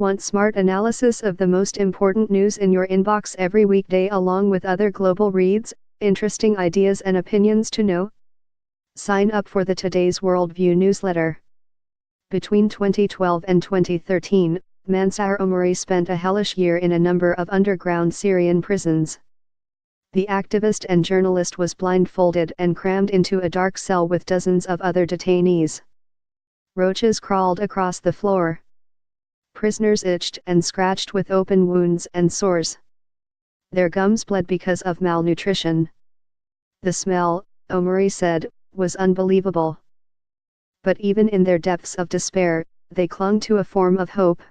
Want smart analysis of the most important news in your inbox every weekday along with other global reads, interesting ideas and opinions to know? Sign up for the Today's Worldview newsletter. Between 2012 and 2013, Mansour Omari spent a hellish year in a number of underground Syrian prisons. The activist and journalist was blindfolded and crammed into a dark cell with dozens of other detainees. Roaches crawled across the floor. Prisoners itched and scratched with open wounds and sores. Their gums bled because of malnutrition. The smell, Omari said, was unbelievable. But even in their depths of despair, they clung to a form of hope.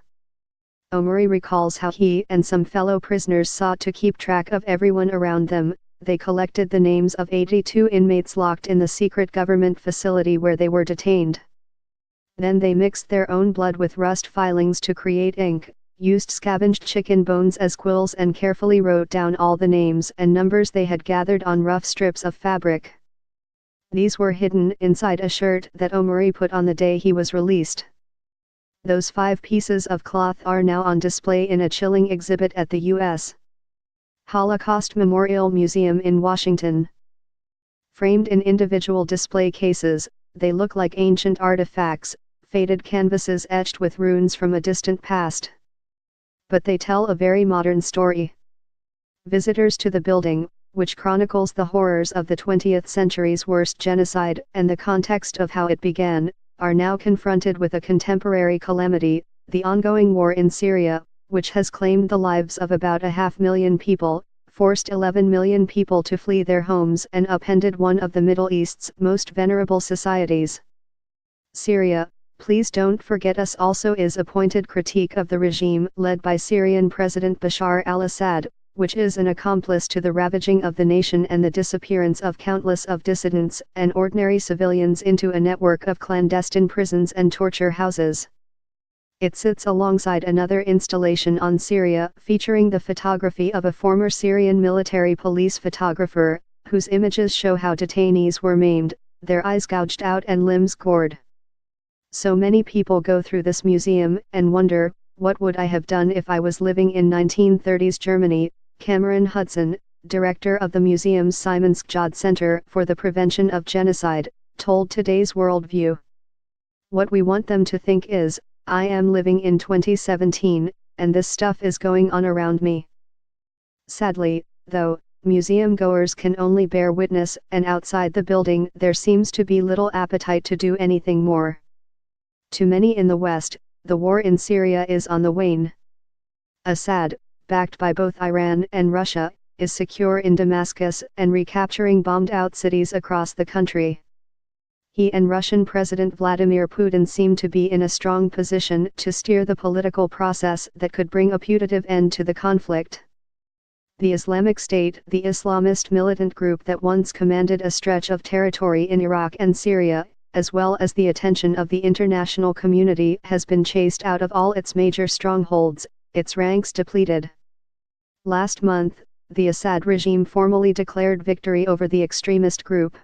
Omari recalls how he and some fellow prisoners sought to keep track of everyone around them. They collected the names of 82 inmates locked in the secret government facility where they were detained. Then they mixed their own blood with rust filings to create ink, used scavenged chicken bones as quills and carefully wrote down all the names and numbers they had gathered on rough strips of fabric. These were hidden inside a shirt that Omari put on the day he was released. Those 5 pieces of cloth are now on display in a chilling exhibit at the U.S. Holocaust Memorial Museum in Washington. Framed in individual display cases, they look like ancient artifacts, faded canvases etched with runes from a distant past. But they tell a very modern story. Visitors to the building, which chronicles the horrors of the 20th century's worst genocide and the context of how it began, are now confronted with a contemporary calamity, the ongoing war in Syria, which has claimed the lives of about 500,000 people, forced 11 million people to flee their homes and upended one of the Middle East's most venerable societies. Syria, Please Don't Forget Us also is a pointed critique of the regime led by Syrian President Bashar al-Assad, which is an accomplice to the ravaging of the nation and the disappearance of countless of dissidents and ordinary civilians into a network of clandestine prisons and torture houses. It sits alongside another installation on Syria featuring the photography of a former Syrian military police photographer, whose images show how detainees were maimed, their eyes gouged out and limbs gored. So many people go through this museum and wonder, what would I have done if I was living in 1930s Germany? Cameron Hudson, director of the museum's Simonskjad Center for the Prevention of Genocide, told Today's Worldview. What we want them to think is, I am living in 2017, and this stuff is going on around me. Sadly, though, museum goers can only bear witness, and outside the building there seems to be little appetite to do anything more. To many in the West, the war in Syria is on the wane. Assad, backed by both Iran and Russia, is secure in Damascus and recapturing bombed-out cities across the country. He and Russian President Vladimir Putin seem to be in a strong position to steer the political process that could bring a putative end to the conflict. The Islamic State, the Islamist militant group that once commanded a stretch of territory in Iraq and Syria, as well as the attention of the international community, has been chased out of all its major strongholds, its ranks depleted. Last month, the Assad regime formally declared victory over the extremist group.